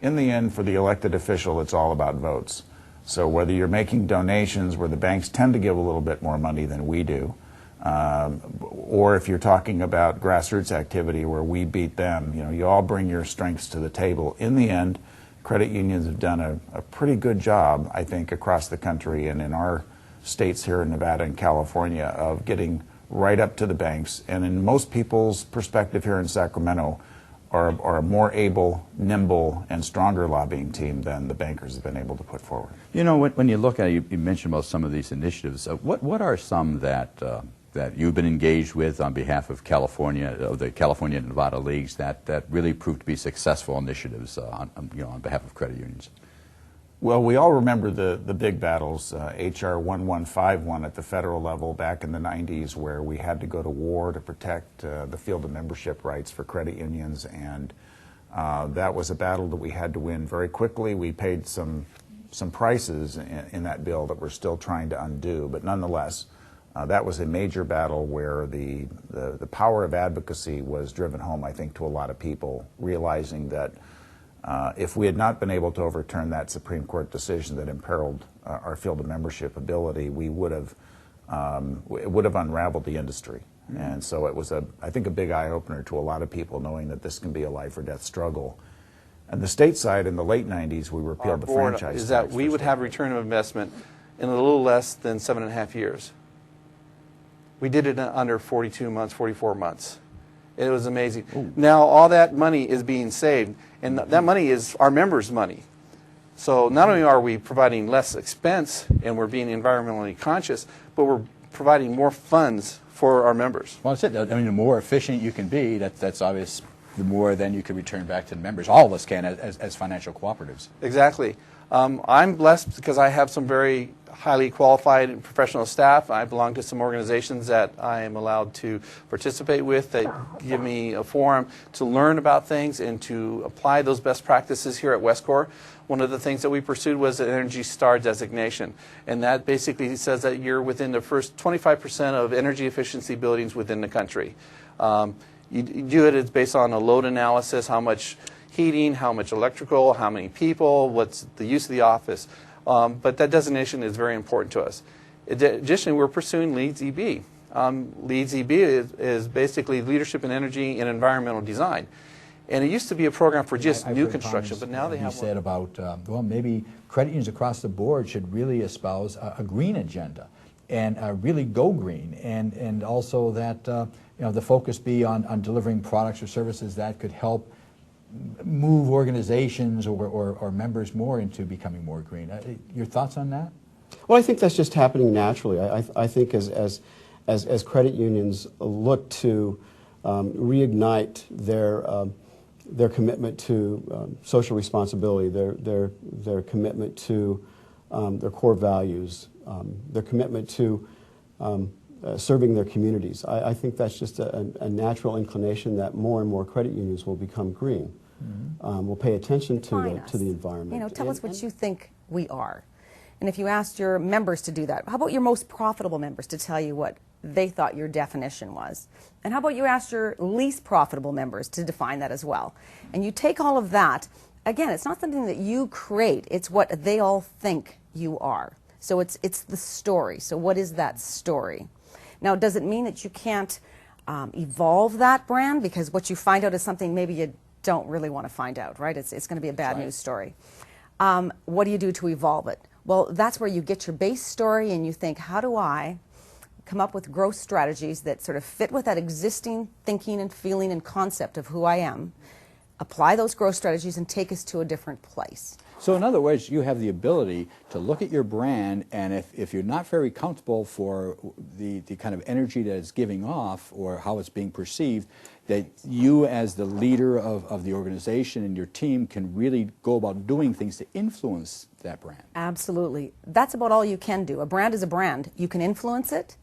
in the end, for the elected official, it's all about votes. So whether you're making donations where the banks tend to give a little bit more money than we do, or if you're talking about grassroots activity where we beat them, you all bring your strengths to the table. In the end, credit unions have done a pretty good job, I think, across the country and in our states here in Nevada and California of getting right up to the banks. And in most people's perspective here in Sacramento, are a more able, nimble, and stronger lobbying team than the bankers have been able to put forward. When you look at it, you mentioned about some of these initiatives. What are some that you've been engaged with on behalf of California, of the California and Nevada leagues, that really proved to be successful initiatives on behalf of credit unions? Well, we all remember the big battles, HR 1151 at the federal level back in the 90s, where we had to go to war to protect the field of membership rights for credit unions, and that was a battle that we had to win very quickly. We paid some prices in that bill that we're still trying to undo, but nonetheless, that was a major battle where the power of advocacy was driven home, I think, to a lot of people, realizing that if we had not been able to overturn that Supreme Court decision that imperiled our field of membership ability, we would have it would have unraveled the industry. And so it was I think a big eye-opener to a lot of people, knowing that this can be a life or death struggle. And the state side, in the late 90s, we repealed the franchise tax. Is that we would have return of investment in a little less than 7.5 years. We did it in under 42 months, 44 months. It was amazing. Ooh. Now all that money is being saved, and that money is our members' money. So not only are we providing less expense and we're being environmentally conscious, but we're providing more funds for our members. Well, that's it. I mean, the more efficient you can be, that's obvious, the more then you can return back to the members. All of us can as financial cooperatives. Exactly. I'm blessed because I have some very highly qualified and professional staff. I belong to some organizations that I am allowed to participate with that give me a forum to learn about things and to apply those best practices here at WesCorp. One of the things that we pursued was an Energy Star designation, and that basically says that you're within the first 25% of energy efficiency buildings within the country. You do it, it's based on a load analysis, how much heating, how much electrical, how many people, what's the use of the office. But that designation is very important to us. Additionally, we're pursuing LEEDS EB. LEEDS EB is basically leadership in energy and environmental design. And it used to be a program for just new construction, but now they have one. You said about, well, maybe credit unions across the board should really espouse a green agenda and really go green, and also that the focus be on delivering products or services that could help move organizations or members more into becoming more green. Your thoughts on that? Well, I think that's just happening naturally. I think as credit unions look to reignite their commitment to social responsibility, their commitment to their core values, their commitment to serving their communities, I think that's just a natural inclination that more and more credit unions will become green. Mm-hmm. Will pay attention to the environment. Tell us what you think we are. And if you asked your members to do that, how about your most profitable members to tell you what they thought your definition was? And how about you ask your least profitable members to define that as well? And you take all of that, again, it's not something that you create, it's what they all think you are. So it's the story. So what is that story? Now, does it mean that you can't evolve that brand? Because what you find out is something maybe you don't really want to find out, right? It's going to be a bad news story. What do you do to evolve it? Well, that's where you get your base story and you think, how do I come up with growth strategies that sort of fit with that existing thinking and feeling and concept of who I am, apply those growth strategies and take us to a different place. So in other words, you have the ability to look at your brand, and if you're not very comfortable for the kind of energy that it's giving off or how it's being perceived, that you as the leader of the organization and your team can really go about doing things to influence that brand. Absolutely. That's about all you can do. A brand is a brand. You can influence it.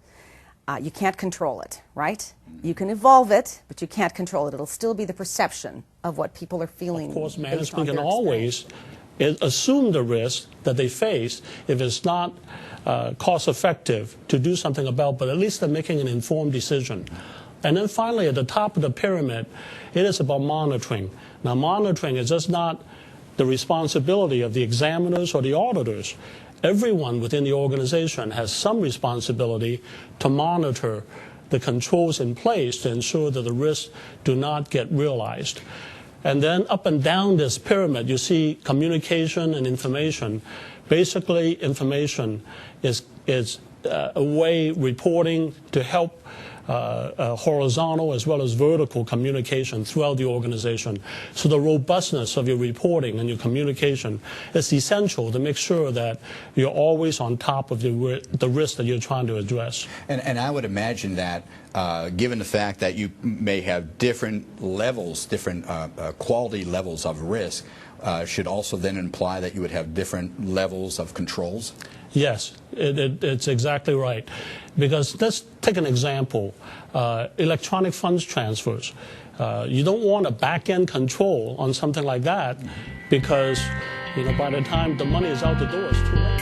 You can't control it, right? You can evolve it, but you can't control it. It'll still be the perception of what people are feeling. Of course, management can always assume the risk that they face if it's not cost-effective to do something about, but at least they're making an informed decision. And then finally, at the top of the pyramid, it is about monitoring. Now, monitoring is just not the responsibility of the examiners or the auditors. Everyone within the organization has some responsibility to monitor the controls in place to ensure that the risks do not get realized. And then up and down this pyramid, you see communication and information. Basically, information is a way reporting to help horizontal as well as vertical communication throughout the organization. So the robustness of your reporting and your communication is essential to make sure that you're always on top of the risk that you're trying to address. And I would imagine that given the fact that you may have different levels, different quality levels of risk, should also then imply that you would have different levels of controls? Yes, it's exactly right. Because let's take an example, electronic funds transfers. You don't want a back-end control on something like that because, by the time the money is out the door, it's too late.